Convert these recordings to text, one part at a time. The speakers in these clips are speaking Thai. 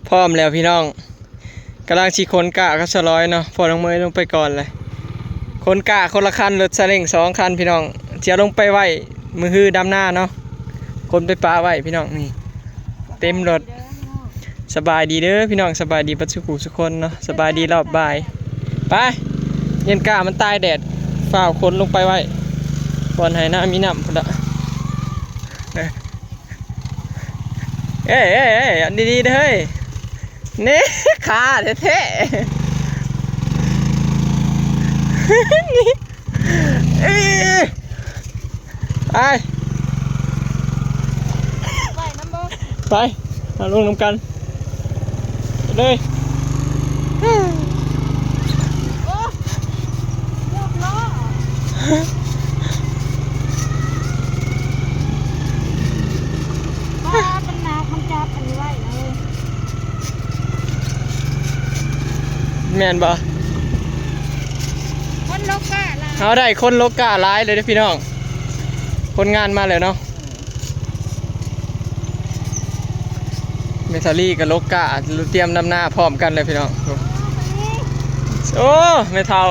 พร้อมแล้วพี่น้องกำลังชีคนกะกับสลอยเนาะพอน้องเมย์ลงไปก่อนเลยคนกะคนละคันรถซาเล้ง2 คันพี่น้องเสียลงไปไหวมือฮือดำหน้าเนาะคนไปปลาไหวพี่น้องนี่เต็มรถสบายดีเด้อพี่น้องสบายดีปัจจุบันทุกคนเนาะสบายดีรอบบ่ายไปเย็นกะมันตายแดดฝ่าคนลงไปไหวก่อนให้น้ำมีน้ำพุ่นละเอ้ยอันดีๆเด้อเฮ้ยนี่ขาเท่ๆนี่ไปมาลงน้ำกันเลยแมนบ่คนโลกะเอาได้คนโลกะร้ายเลยนะพี่น้องคนงานมาเลยเนาะเมทัลลี่กับโลกะเตรียมนำหน้าพร้อมกันเลยพี่น้องโอ้เมทัล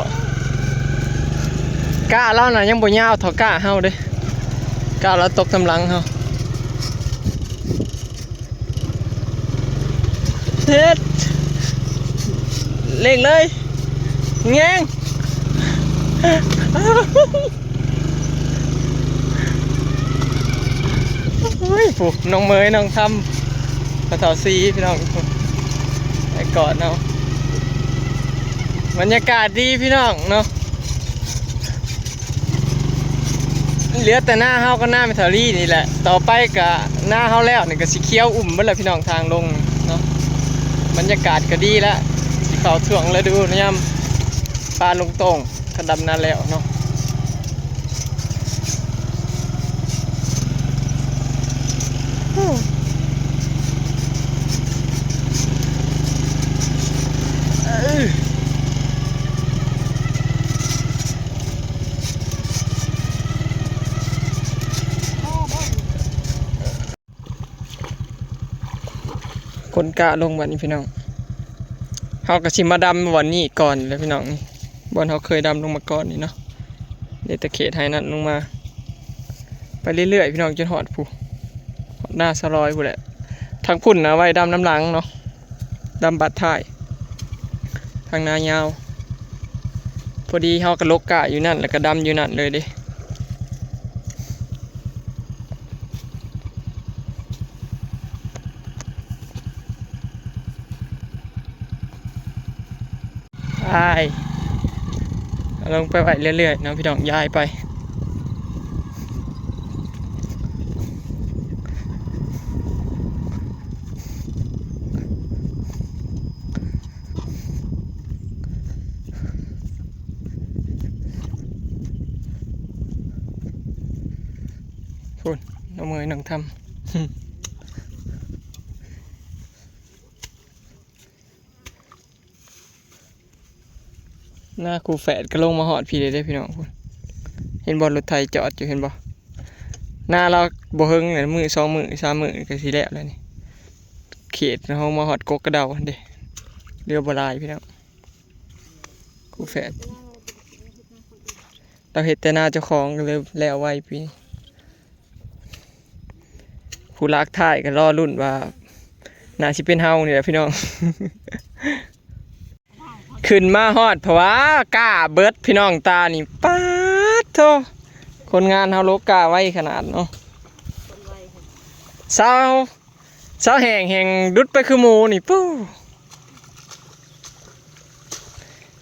กะเราน่ะยังบ่ยาวเท่ากะเฮาเด้กะเราตกกำลังเฮาเฮ็ดเล่งเลยแงงผูกน้องเมยน้องทำกระเถาซีพี่น้องไปกอดเนาะบรรยากาศดีพี่น้องเนาะเหลือแต่หน้าเฮาก็หน้าเมทัลลี่นี่แหละต่อไปกับหน้าเฮาแล้วนี่ก็สีเขียวอุ่มเมื่อไรพี่น้องทางลงเนาะบรรยากาศก็ดีแล้วสีขาวถ่วงแล้วดูเนี่ยปลาลงตรงกระดำนาแล้วเนาะคนกะลงวันนี้พี่น้องเขากระชิมมาดำวันนี้ก่อนเลยพี่น้องนี่บอลเขาเคยดำลงมาก่อนนี่เนาะเดตะเขตไฮนัทลงมาไปเรื่อยๆพี่น้องจนหอดผู้หอดหน้าสลอยผู้แหละทางพุ่นนะไว้ดำน้ำหลังเนาะดำบัดท้ายทางนายาวพอดีเขากระลกกะอยู่นั่นแล้วก็ดำอยู่นั่นเลยดิลงไปไหวเรื่อยๆนะพี่น้องย้ายไปพูดน้องเมย์น้องทำหน้าครูแฝดก็ลงมาหอดพี่เลยได้พี่น้องเห็นบอลรถไทยจอดอยู่เห็นบ่หน้าเราบ่เฮงเลยมือ2 มือ3 มือก็สิแล้วเลยนี่เขตเขามาหอดกกกระเดาเด้เรือโบราณพี่น้องครูแฝดเราเห็นแต่หน้าเจ้าของก็เลยแล้วไว้พี่ผู้รักถ่ายก็รอรุ่นว่าน่าสิเป็นเฮานี่แหละพี่น้องขึ้นมาฮอดเพราะว่ากล้าเบิดพี่น้องตานี่ป๊าดโธ่คนงานเฮาโลกาไว้ขนาดเนาะเศร้าแห่งดุดไปคือหมูนี่ปู้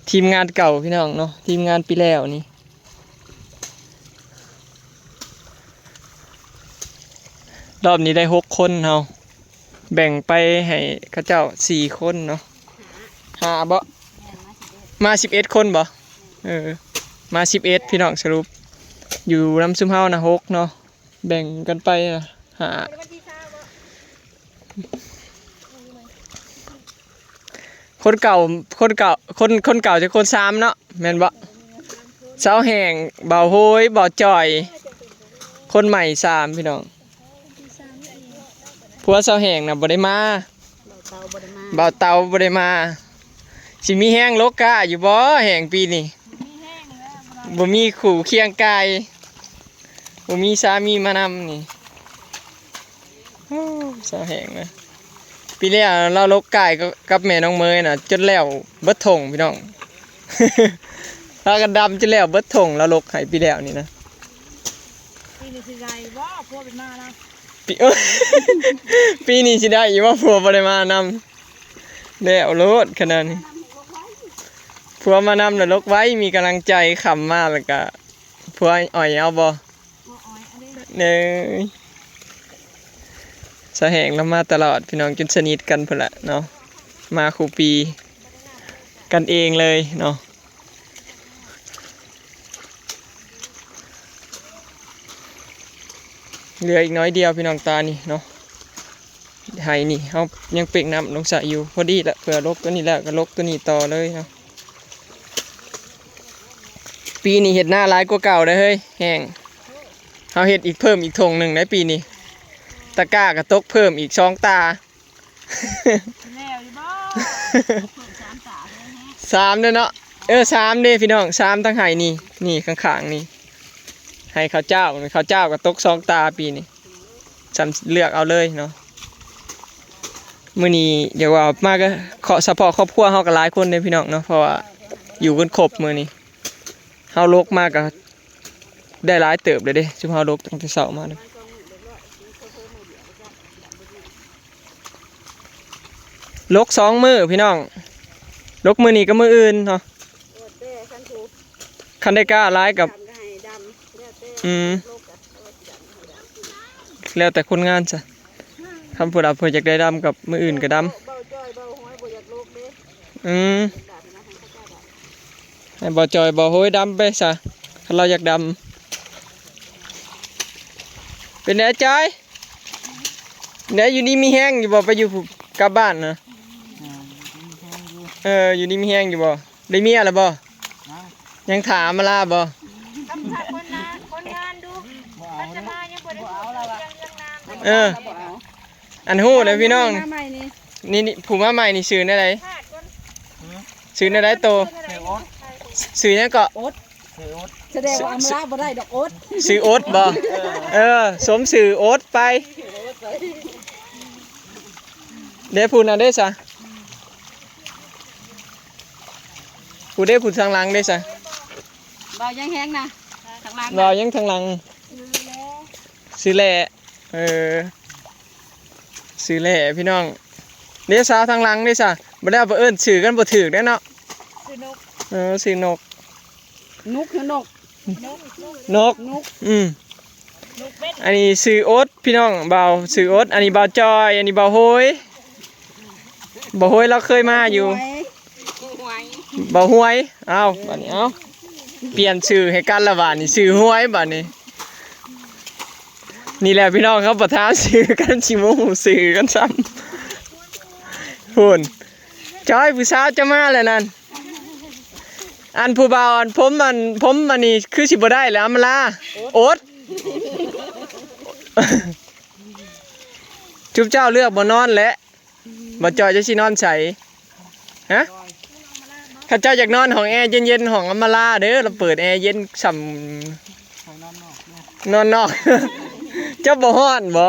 ทีมงานเก่าพี่น้องเนาะทีมงานปีแล้วนี่รอบนี้ได้6 คนเฮาแบ่งไปให้เขาเจ้า4 คนเนาะ5บ่มา11 คนบ่มา11พี่น้องสรุปอยู่น้ำซุ่มเฮานะ6เนาะแบ่งกันไปหาคนเก่าจะคน3เนาะแม่นบ่เสาแห่งเบาโหยเบาจ่อยคนใหม่3พี่น้องผัวเสาแห่งน่ะบ่ได้มา เตาบ่ได้มา บ่าวเตาบ่ได้มาสิมีแห้งโลกาอยู่บ่แห้งปีนี้ มีแห้งแล้ว บ่มีขู่เคียงกายบ่มีสามีมานำนี่โอ้สาแห้งนะปีแล้วเราโลกกายกับแม่น้องเมยน่ะจนแล้วเบิดถงพี่น้อง เราก็ดำจนแล้วเบิดถงเราลกให้ปีแล้วนี่นะ ปีนี้สิไงว่าพวกเป็นมานะ ปี ปีนี้สิได้อยู่ว่าผัวบ่ได้มานำแล้วโลดขนาดนี้ผัวมานำแล้วลกไว้มีกำลังใจขำมากแล้วก็ผัวอ่อยเอาบ่ พวกอ้อยอันนี้ เนยสะแหงแล้วมาตลอดพี่น้องจนสนิทกันพุ่นละเนาะมาคู่ปีกันเองเลยเนาะเหลืออีกน้อยเดียวพี่น้องตานี่เนาะไห้นี่เขายังเปกน้ำลงสระอยู่พอดีละเผื่อลกตัวนี้แล้วก็ลกตัวนี้ต่อเลยเนาะปีนี้เห็ดหน้าร้ายกว่าเก่าเลยเฮ้ยแห้งเขาเห็ดอีกเพิ่มอีกทงหนึ่งในปีนี้ตะกร้ากระตกเพิ่มอีก2 ตา แล้วอยู่บ่เพิ่ม3 ตาเลยฮะ 3เด้อเนาะ3เด้พี่น้อง3ทั้งไห้นี่นี่ข้างๆนี่ให้ข้าวเจ้ากระตก2 ตาปีนี้จำเลือกเอาเลยเนาะมื้อนี้เดี๋ยวว่ามาก็ขอเฉพาะครอบครัวเฮาก็หลายคนเด้พี่น้องเนาะเพราะว่าอยู่กันครบมื้อนี้เฮาลกมาก็ได้หลายเติบเลยเด้ซุมเฮาลกตั้งแต่เช้ามาเด้อลก2 มื้อพี่น้องลกมื้อนี้ก็มื้ออื่นเนาะ โอ้เต้คันถูก คันได้กล้าหลายกับ ดำก็ให้ดำแล้วเต้ อืม โลกอะเอาดำให้ดำ แล้วแต่คนงานจ้ะคำพูดเอาเพื่ออยากได้ดำกับมืออื่นก็ด เบาจ้อยเบาห้อยบ่อยากโลกเด้ ำอืม ดำนะให้เขาเจ้าดำ ให้บ่จอยบ่โหยดำไปซะถ้าเราอยากดำเป็นไงจอยเนี่ยอยู่นี่มีแห้งอยู่บ่ไปอยู่กลับบ้านนะอยู่นี่มีแห้งอยู่บ่ได้เมียแล้วบ่ยังถามมาลาบ่ กำชับคนงานดูปัจจุบันยังบ่ได้พูดเรื่องน้ำ อันหู้เลยพี่น้อง มาใหม่นี่ นี่ผู้มาใหม่นี่ซื้อได้ไร พาดก่อน ซื้อได้ไรโตซื้อยังเกาะ แสดงว่าอำลาบ่ได้ดอกโอ๊ต ซื้อโอ๊ตบ่สมซื้อโอ๊ตไปเด้พูดนะเด้ซะพูดเด้พูดทางหลังเด้ซะ เบายังแห้งนะข้างล่าง เรายังทางหลังซื้อแหล่ซื้อแหล่พี่น้องเด้ซะทางหลังเด้ซะบ่ได้เอาเอิ้นซื้อกันบ่ถูกเด้เนาะ คือนก ซื้อนก นุกคือนก นก นุก อืม นุกเป็ด อันนี้ซื้อโอ๊ตพี่น้องเบาซื้อโอ๊ตอันนี้เบาจอยอันนี้เบาโฮยเบาโฮยเราเคยมาอยู่ หวย เบาห้วยเอาบัดนี้เอาเปลี่ยนชื่อให้กันละบาดนี้ชื่อห้วยบัดนี้นี่แหละพี่น้องเขาประทานชื่อกันชิโมหูสื่อกันซ้ำหุ่นจอยผู้สาวจะมาแล้วนั่นอันผู้บ่าวอันผมอันนี้คือสิบ่ได้แล้วอำลาโอ๊ต จุ๊บเจ้าเลือกบ่นอนและบ่จอยจะสินอนใสฮะข้าเจ้าอยากนอนห้องแอร์เย็นๆห้องอำมาลาเด้อเราเปิดแอร์เย็นส่ำนอนนอก เจ้าบ่ฮ้อนบ่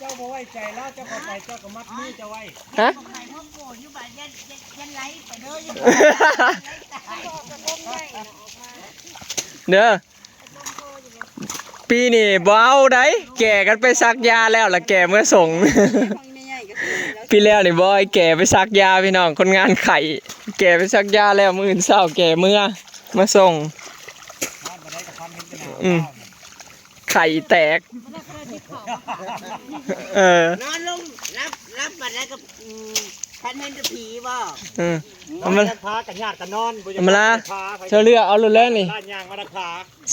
เจ้าบ่ไว้ใจแล้วเจ้าบ่ไปเจ้าก็มัดมือเจ้าไว้ ฮะ เด้อปีนี้บ่เอาได้แก่กันไปซักยาแล้วล่ะแก่เมื่อส่ง พี่แล้วนี่บอยแก่ไปซักยาพี่น้องคนงานไข่แก่ไปซักยาแล้วมื้ออื่นเช้าแก่เมื่อมาส่งไข่แตกนอนลงรับบัดแล้วก็พันเห็นจะผีบ่ เอามา พากันญาติกันนอนบ่ เอามาละเธอเลือกเอาเลยแล้วนี่ บ้านย่างมาดักพา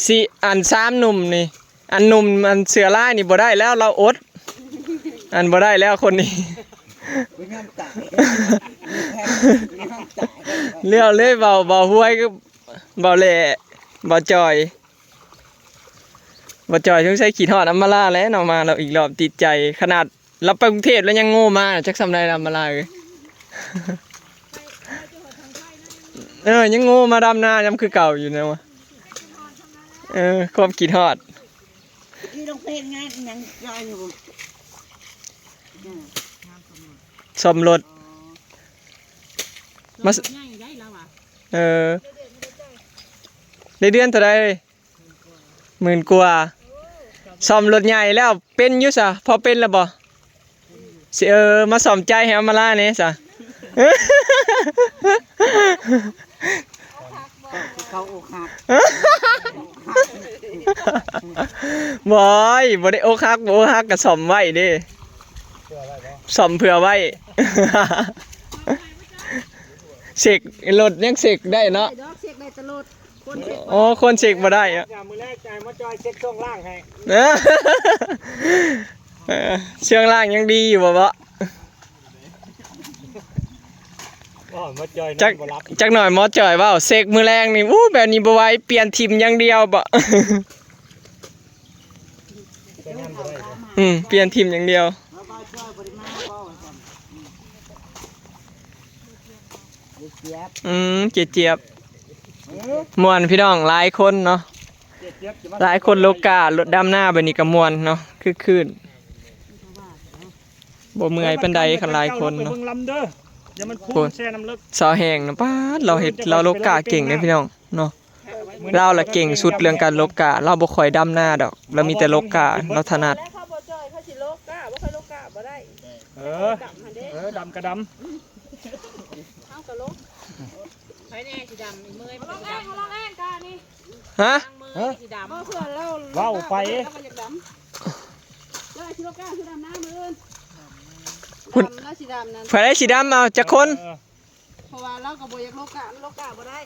สิอัน3หนุ่มนี่อันหนุ่มมันเสือลายนี่บ่ได้แล้วเราอดอันบ่ได้แล้วคนนี้ เลี้ยวเลยเบาห้วยก็เบาแหล่เบาจอยต้องใช้ขีดทอดอัมมาลาแล้วเนาะมาเราอีกรอบติดใจขนาดเราไปกรุงเทพแล้วยังโง่มาจักสำไรอัมมาลาเลย ยังโง่มาดำนายังคือเก่าอยู่นะวะความคิดฮอด ที่ต้องเพลงงานยังจอยอยู่ ซ่อมรถมาได้เดือนเท่าไร10,000 กว่าซ่อมรถใหญ่แล้วเป็นอยู่ซะพอเป็นแล้วบ่สิมาซ่อมใจให้เอามาล่าเนี่ยซะ เขาอกหัก บ่ได้อกหักบ่อกหักก็ซ่อมไว้เด้ซ่อมเผื่อไว้ เสกรถยังเสกได้เนาะ ดอกเช็คได้ตลอดคน อ๋อคนเสกบ่ได้อะ อย่ามือแรกใจมาจอยเช็คช่วงล่างให้ เชื่องล่างยังดีอยู่บ่บ่ อ๋อมาจอย จัก บ่รับ จักหน่อยหมอจ่อยว่าเสกมือแรงนี่แบบนี้บ่ไหวเปลี่ยนทีมอย่างเดียวบ่ ไปงานบ่ได้ เปลี่ยนทีมอย่างเดียว แล้วก็ช่วยบริมาก็เจี๊ยบ เจี๊ยบม่วนพี่น้องหลายคนเนาะ เจี๊ยบจะมา หลายคนโลการถดำหน้าบัดนี้ก็ม่วนเนาะคือคืนบ่เมื่อยปานใดคันหลายคนเนาะ ไปเบิ่งลำเด้ออย่ามันพุ่ โอ้ ง ย แช่น้ำลึก สาวแหงนะป้าดเราโลกาเก่งเด้พี่น้องเนาะเราละเก่งสุดเรื่องการโลกาเราบ่ค่อยดำหน้าดอกเรามีแต่โลกาเราถนัด แล้วเขาบ่จอยเขาสิโลกกะบ่ค่อยโลกกะบ่ได้ เออ ดำหั่นเด้ ดำกระด เฮาก็โลกไผแน่สิดำเมื่อยบ่ดำลองแองกะนี่ ฮะ มือสิดำเพื่อนเรา ำว้าวไป เราอยากดำแล้วสิโลกกะสิดำน้ำมื้อดำแล้วสิดำนั่น ไผได้สีดำเอาจักคน เพราะว่าเราก็บ่อยากโลกกะโลกกะบ่ได้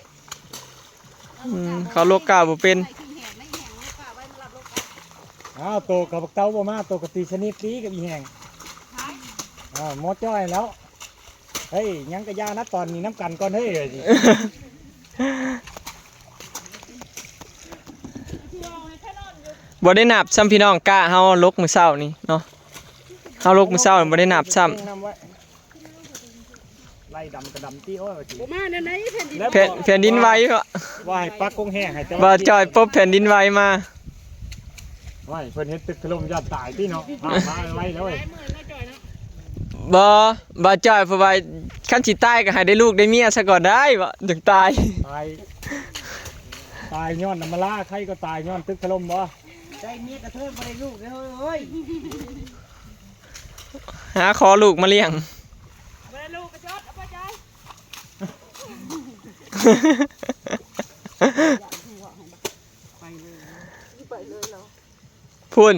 เขาโลกาบ่เป็น ใส่ขี้แหงในแหงโลกกะไว้มารับโลกกะ อ้าวโตกับบักเต้าบ่มาโตกับตีชนิดตีกับอีแหงหมดจ้อยแล้วเฮ้ยยังกะยานะตอนนี้น้ำกันก่อนเฮ้ยสิ บ่ได้นับซ้ำพี่น้องกะเฮาลกมื้อเช้านี่เนาะเฮาลกมื้อเช้าบ่ได้นับซ้ำ ไล่ดำกระดำตีโอ้ย บ่มาเดี๋ยวไหนแผ่นดิน แผ่นดินไหวก็ ว่าให้ปักกงแห้งให้แต่ บ่จ่อยปุ๊บแผ่นดินไหวมา ว่าให้เพิ่นเฮ็ดตึกถล่มยอดตายพี่เนาะมาไว้แล้วเว้ย บ่จ่อยเพราะว่าคันสิตายก็ให้ได้ลูกได้เมียซะก่อนได้บ่ถึงตาย ตายย้อนน้ำมาลาใครก็ตายย้อนตึกถล่มบ่ ได้เมียกระเทินบ่ได้ลูกเลยเฮ้ย หาขอลูกมาเลี้ยง ไปลูกกระจดเอาไปใจไปเลยเหรอ พูน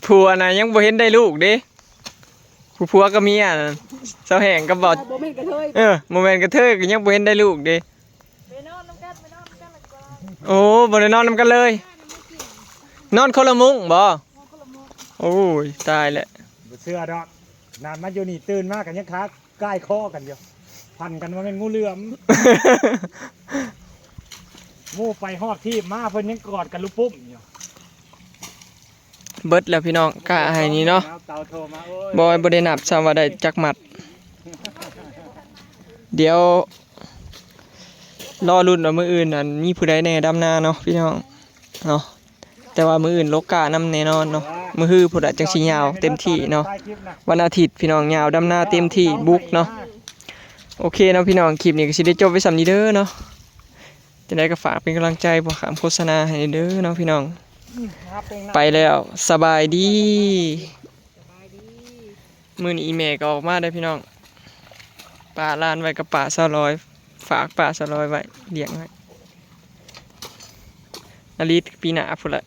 ผัวน่ะยังบ่เห็นได้ลูกเด้ผัวก็เมียน่ะเจ้าแห่งก็บ่ บ่แม่นกระเทย บ่แม่นกระเทยก็ยังบ่เห็นได้ลูกเด้ ไปนอนน้ำกันไปนอนน้ำกันแล้วก็ โอ้บ่ได้นอนนำกันเลย นอนคนละมุ้งบ่โอ้ยตายแล้ว บ่เชื่อดอกนานมาอยู่นี่ตื่นมากันยังค้าใกล้คอกันอยู่พันกันว่าเป็นงูเหลือมงูไปฮอดที่มาเพิ่นยังกอดกันลูกปุ้มอยู่ เบิดแล้วพี่น้องกะให้นี่เนาะ เตาโทรมาโอ้ย บ่ได้นับซ้ำว่าได้จักหมัด เดี๋ยวรอรุ่นว่ามื้ออื่นนั่นมีผู้ใดแน่ดำนาเนาะพี่น้องเนาะแต่ว่ามื้ออื่นโลกานำแน่นอนเนาะมื้อฮื้อผู้ใดจังสิยาวเต็มที่เนาะวันอาทิตย์พี่น้องยาวดำนาเต็มที่บุกเนาะโอเคเนาะพี่น้องคลิปนี้ก็สิได้จบไว้ส่ำนี้เด้อเนาะจังได๋ก็ฝากเป็นกำลังใจบ่ขามโฆษณาให้เด้อเนาะพี่น้องไปแล้วสบายดีมื้อนี้อีแม่ก็ออกมาได้อพี่น้องป้าลานไว้กับป้า200ฝากป้า200ไว้เลี้ยงไว้อลิศปีหน้าพุ่นละ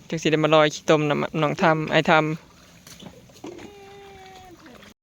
จังสิได้มาลอยขี้ต้มน้ำน้องทำไอ้ทำ